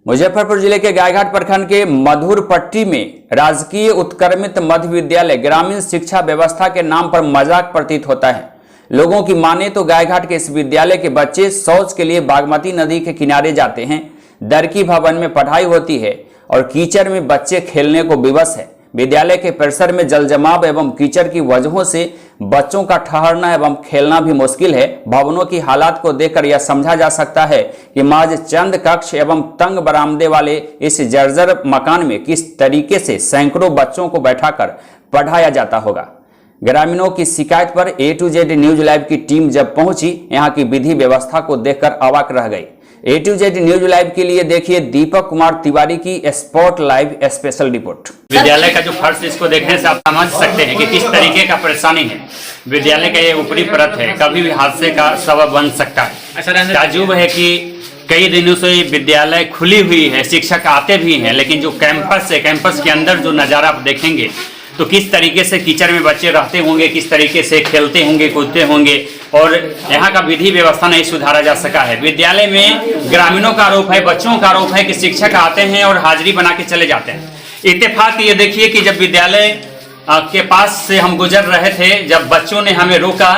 मुजफ्फरपुर जिले के गायघाट प्रखंड के मधुरपट्टी में राजकीय उत्क्रमित मध्य विद्यालय ग्रामीण शिक्षा व्यवस्था के नाम पर मजाक प्रतीत होता है। लोगों की माने तो गायघाट के इस विद्यालय के बच्चे शौच के लिए बागमती नदी के किनारे जाते हैं। दरकी भवन में पढ़ाई होती है और कीचड़ में बच्चे खेलने को विवश है। विद्यालय के परिसर में जल जमाव एवं कीचड़ की वजहों से बच्चों का ठहरना एवं खेलना भी मुश्किल है। भवनों की हालात को देखकर यह समझा जा सकता है कि महज चंद कक्ष एवं तंग बरामदे वाले इस जर्जर मकान में किस तरीके से सैकड़ों बच्चों को बैठाकर पढ़ाया जाता होगा। ग्रामीणों की शिकायत पर A to Z news live की टीम जब पहुंची, यहां की विधि व्यवस्था को देखकर अवाक रह गई। A to Z news live के लिए देखिए दीपक कुमार तिवारी की स्पॉट लाइव स्पेशल रिपोर्ट। विद्यालय का जो फर्श, इसको देखने से आप समझ सकते हैं कि किस तरीके का परेशानी है। विद्यालय का ये ऊपरी परत है, कभी भी हादसे का सबब बन सकता है। ताज्जुब है कि कई दिनों से विद्यालय खुली हुई है, शिक्षक आते भी हैं, लेकिन जो कैंपस है, कैंपस के अंदर जो नज़ारा आप देखेंगे तो किस तरीके से कीचड़ में बच्चे रहते होंगे, किस तरीके से खेलते होंगे, कूदते होंगे, और यहाँ का विधि व्यवस्था नहीं सुधारा जा सका है। विद्यालय में ग्रामीणों का आरोप है, बच्चों का आरोप है कि शिक्षक आते हैं और हाजिरी बना के चले जाते हैं। इत्तेफाक ये देखिए कि जब विद्यालय के पास से हम गुजर रहे थे, जब बच्चों ने हमें रोका,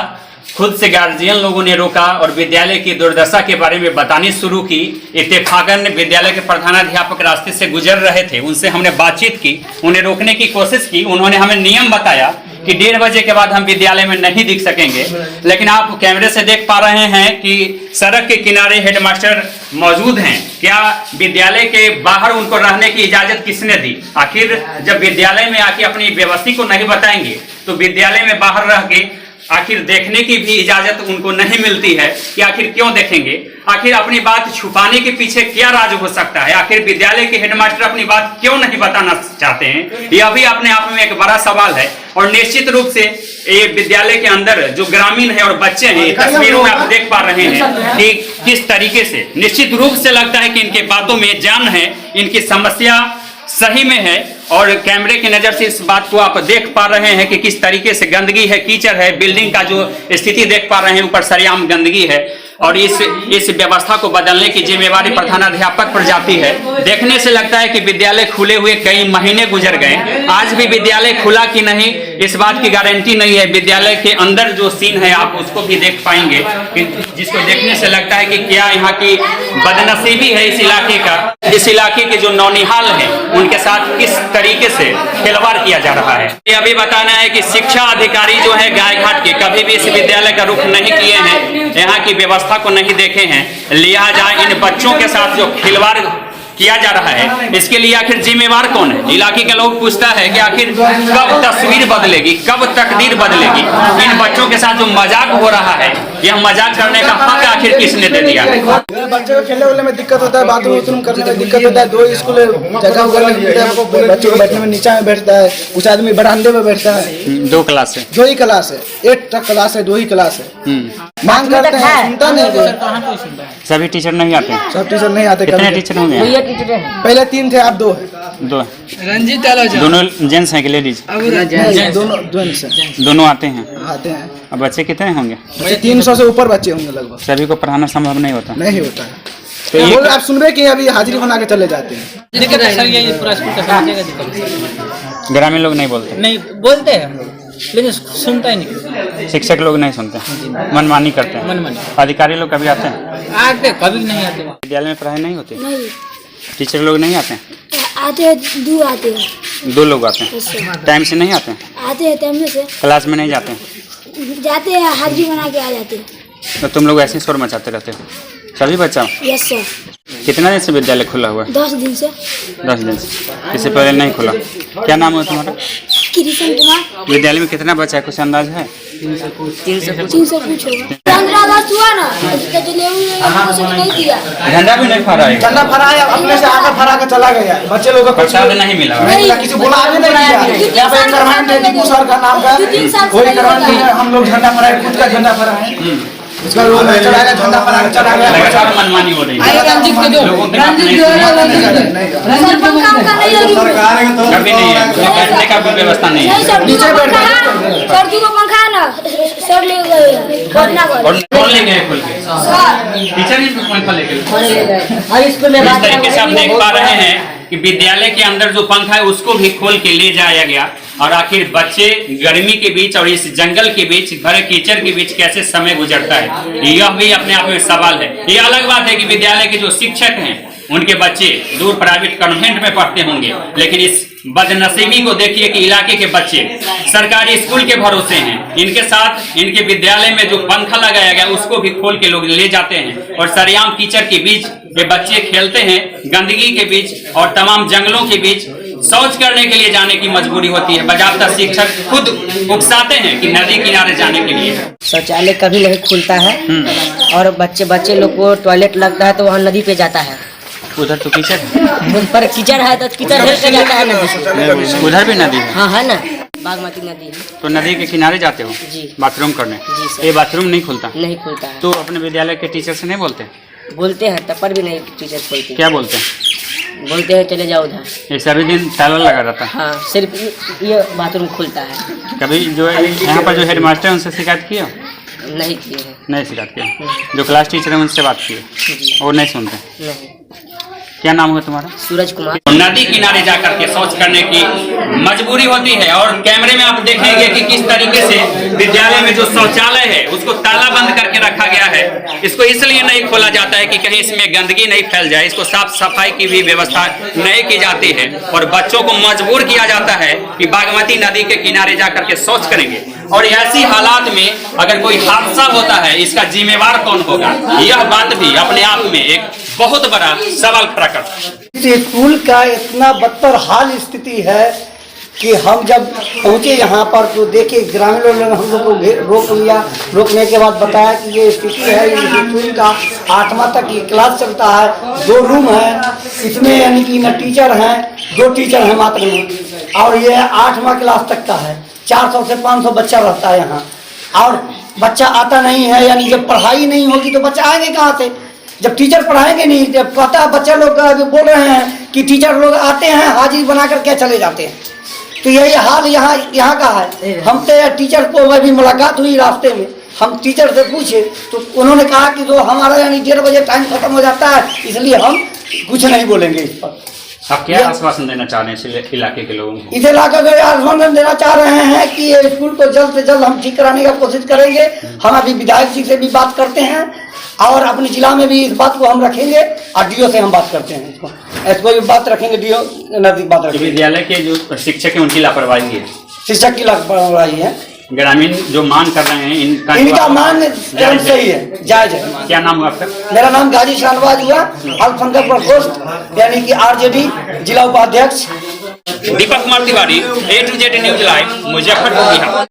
खुद से गार्जियन लोगों ने रोका और विद्यालय की दुर्दशा के बारे में बतानी शुरू की। इत्तेफाकन विद्यालय के प्रधानाध्यापक रास्ते से गुजर रहे थे, उनसे हमने बातचीत की, उन्हें रोकने की कोशिश की। उन्होंने हमें नियम बताया कि 1:30 बजे के बाद हम विद्यालय में नहीं दिख सकेंगे। लेकिन आप कैमरे से देख पा रहे हैं कि सड़क के किनारे हेडमास्टर मौजूद हैं। क्या विद्यालय के बाहर उनको रहने की इजाजत किसने दी? आखिर जब विद्यालय में आके अपनी व्यवस्था को नहीं बताएंगे तो विद्यालय में बाहर रह के आखिर देखने की भी इजाजत उनको नहीं मिलती है कि आखिर क्यों देखेंगे? आखिर अपनी बात छुपाने के पीछे क्या राज हो सकता है? आखिर विद्यालय के हेडमास्टर अपनी बात क्यों नहीं बताना चाहते हैं? यह भी अपने आप में एक बड़ा सवाल है। और निश्चित रूप से ये विद्यालय के अंदर जो ग्रामीण है और बच्चे हैं, तस्वीरों में आप देख पा रहे हैं कि किस तरीके से निश्चित रूप से लगता है कि इनके बातों में जान है, इनकी समस्या सही में है। और कैमरे की नजर से इस बात को आप देख पा रहे हैं कि किस तरीके से गंदगी है, कीचड़ है, बिल्डिंग का जो स्थिति देख पा रहे हैं, ऊपर सरेआम गंदगी है। और इस व्यवस्था को बदलने की जिम्मेवारी प्रधानाध्यापक पर जाती है। देखने से लगता है कि विद्यालय खुले हुए कई महीने गुजर गए, आज भी विद्यालय खुला कि नहीं इस बात की गारंटी नहीं है। विद्यालय के अंदर जो सीन है आप उसको भी देख पाएंगे, जिसको देखने से लगता है कि क्या यहाँ की बदनसीबी है इस इलाके का। इस इलाके के जो नौनिहाल है उनके साथ किस तरीके से खिलवाड़ किया जा रहा है। ये अभी बताना है कि शिक्षा अधिकारी जो है गायघाट के कभी भी इस विद्यालय का रुख नहीं किए हैं, यहाँ की व्यवस्था को नहीं देखे हैं। लिहाजा इन बच्चों के साथ जो खिलवाड़ किया जा रहा है, इसके लिए आखिर जिम्मेवार कौन है? इलाके के लोग पूछता है कि आखिर कब तस्वीर बदलेगी, कब तकदीर बदलेगी? इन बच्चों के साथ जो मजाक हो रहा है, यह मजाक करने का हक आखिर किसने दे दिया है? बच्चों को खेलने वेलने में दिक्कत होता है, बाथरूम करने में दिक्कत होता है। 2 स्कूल जगह बच्चों को बैठने में नीचा में बैठता है, कुछ आदमी बरामदे में बैठता है। 2 क्लास है, 2 ही क्लास है, 1 तक क्लास है, 2 ही क्लास है। मांग करते हैं, सुनता नहीं। सभी टीचर नहीं आते हैं? सब टीचर नहीं आते। कितने टीचर होंगे? पहले 3 थे, अब 2 है। 2 रंजीत दोनों जेंट्स हैं कि लेडीज? दोनों आते हैं। अब बच्चे कितने होंगे? 300 से ऊपर बच्चे होंगे लगभग। सभी को पढ़ाना संभव नहीं होता? नहीं होता है। तो आप सुनबे कि अभी हाजिरी बना के चले जाते हैं। ग्रामीण लोग नहीं बोलते? नहीं बोलते हैं लेकिन सुनता ही नहीं। शिक्षक लोग नहीं सुनते, मनमानी करते हैं। मनमानी। अधिकारी लोग कभी आते हैं? आते कभी नहीं आते। विद्यालय में पढ़ाई नहीं होती? नहीं। टीचर लोग नहीं आते हैं? आते हैं, 2 आते हैं। 2 लोग आते हैं। टाइम से नहीं आते हैं? आते हैं टाइम से। क्लास में नहीं जाते हैं? जाते हैं, हाजिरी बना के आ जाते हैं। तो तुम लोग ऐसे शोर मचाते रहते हो सभी बच्चा? Yes sir. कितना दिन से विद्यालय खुला हुआ है? 10 दिन से। 10 दिन से, इससे पहले नहीं खुला। क्या नाम है तुम्हारा? कृष्ण कुमार। विद्यालय में कितना बच्चा है, कुछ अंदाज है? 300 कुछ होगा। 15 अगस्त हुआ ना, नहीं दिया। झंडा भी नहीं फहराया? झंडा फहराया, अपने से आकर फहरा कर चला गया। बच्चे लोगों को प्रसाद नहीं मिला? किसी बोला आगे नहीं किया। यहाँ पे करवाएंगे टीपू सर का नाम का, वही करवाएंगे। हम लोग झंडा फहराए, खुद का झंडा फहराए। इसका लोग चला गया, झंडा फहरा के चला गया। मनमानी हो रही है। सर पंखा उनका नहीं लगी कभी नहीं है, बैठने का भी व्यवस्था नहीं है। नहीं सर दूगो पंखा है, सर दूगो पंखा है ना, सर ले गए पटना और को कौन ले गए खोल के? सर टीचर ही पंखा लेके गए। और स्कूल में इस तरीके से आप देख पा रहे हैं कि विद्यालय के अंदर जो पंखा है उसको भी खोल के ले जाया गया, और आखिर बच्चे गर्मी के बीच और इस जंगल के बीच भरे कीचड़ के बीच कैसे समय गुजरता है, यह भी अपने आप में सवाल है। ये अलग बात है कि विद्यालय के जो शिक्षक हैं उनके बच्चे दूर प्राइवेट कॉन्वेंट में पढ़ते होंगे, लेकिन इस बदनसीबी को देखिए कि इलाके के बच्चे सरकारी स्कूल के भरोसे हैं। इनके साथ इनके विद्यालय में जो पंखा लगाया गया उसको भी खोल के लोग ले जाते हैं, और सरेआम कीचड़ के बीच ये बच्चे खेलते हैं, गंदगी के बीच और तमाम जंगलों के बीच शौच करने के लिए जाने की मजबूरी होती है। बजाबता शिक्षक खुद उकसाते हैं कि नदी किनारे जाने के लिए। शौचालय कभी नहीं खुलता है और बच्चे लोग को टॉयलेट लगता है तो वहाँ नदी पे जाता है। उधर तो कीचड़ है, उस पर कीचड़ है तो कीचड़ हेल के जाता है नदी से। उधर भी नदी है। हाँ है ना, बागमती नदी है। तो नदी के किनारे जाते हो जी। बाथरूम करने? जी सर। ये बाथरूम नहीं खुलता? नहीं खुलता है। तो अपने विद्यालय के टीचर से नहीं बोलते? बोलते हैं तब पर भी नहीं टीचर खोलते। क्या बोलते हैं? बोलते हैं चले जाओ उधर। ये सभी दिन ताला लगा रहता है। हाँ सिर्फ ये बाथरूम खुलता है। कभी जो यहाँ पर जो हेड मास्टर है उनसे शिकायत किया? नहीं किए हैं। नहीं शिकायत किया। जो क्लास टीचर है उनसे बात की? जी वो नहीं सुनते? नहीं। क्या नाम है तुम्हारा? सूरज कुमार। नदी किनारे जाकर के शौच करने की मजबूरी होती है, और कैमरे में आप देखेंगे कि किस तरीके से विद्यालय में जो शौचालय है उसको ताला बंद करके रखा गया है। इसको इसलिए नहीं खोला जाता है कि कहीं इसमें गंदगी नहीं फैल जाए, इसको साफ सफाई की भी व्यवस्था नहीं की जाती है, और बच्चों को मजबूर किया जाता है कि बागमती नदी के किनारे जाकर के शौच करेंगे। और ऐसी हालात में अगर कोई हादसा होता है इसका जिम्मेवार कौन होगा, यह बात भी अपने आप में एक बहुत बड़ा सवाल खड़ा करता है। स्कूल का इतना बदतर हाल स्थिति है कि हम जब पहुंचे यहाँ पर तो देखे ग्रामीण लोगों ने हम लोग को रोक लिया। रोकने के बाद बताया कि ये स्थिति है, इस स्कूल का 8वां तक ये क्लास चलता है, 2 रूम है, इसमें यानी कि न टीचर हैं, 2 टीचर हैं मात्र में, और ये 8वां क्लास तक का है। 400 से 500 बच्चा रहता है यहाँ, और बच्चा आता नहीं है। यानी जब पढ़ाई नहीं होगी तो बच्चा आएंगे कहाँ से, जब टीचर पढ़ाएंगे नहीं। जब पता बच्चा लोग बोल रहे हैं कि टीचर लोग आते हैं हाजिरी बना कर क्या चले जाते हैं, तो यही हाल यहाँ का है। हम तो टीचर को अभी मुलाकात हुई रास्ते में, हम टीचर से पूछे तो उन्होंने कहा कि जो हमारा यानी 1:30 बजे टाइम खत्म हो जाता है, इसलिए हम कुछ नहीं बोलेंगे इस पर। आप क्या आश्वासन देना चाह रहे हैं इस इलाके के लोगों को? इस इलाके को आश्वासन देना चाह रहे हैं कि ये स्कूल को जल्द से जल्द हम ठीक कराने का कोशिश करेंगे। हम अभी विधायक जी से भी बात करते हैं, और अपने जिला में भी इस बात को हम रखेंगे, और डीओ से हम बात करते हैं। इसको भी बात रखेंगे, डीओ नजदीक बात रखेंगे। विद्यालय के जो शिक्षक हैं उनकी लापरवाही है, शिक्षक की लापरवाही है। ग्रामीण जो मांग कर रहे हैं इनका मान एकदम सही है, जायज है। क्या नाम हुआ आपका? मेरा नाम गाजी शाहनवाज हुआ, अल्पसंख्यक प्रकोष्ठ यानी कि आरजेडी जिला उपाध्यक्ष। Deepak Kumar Tiwari, A to Z news live, Muzaffarpur Bihar.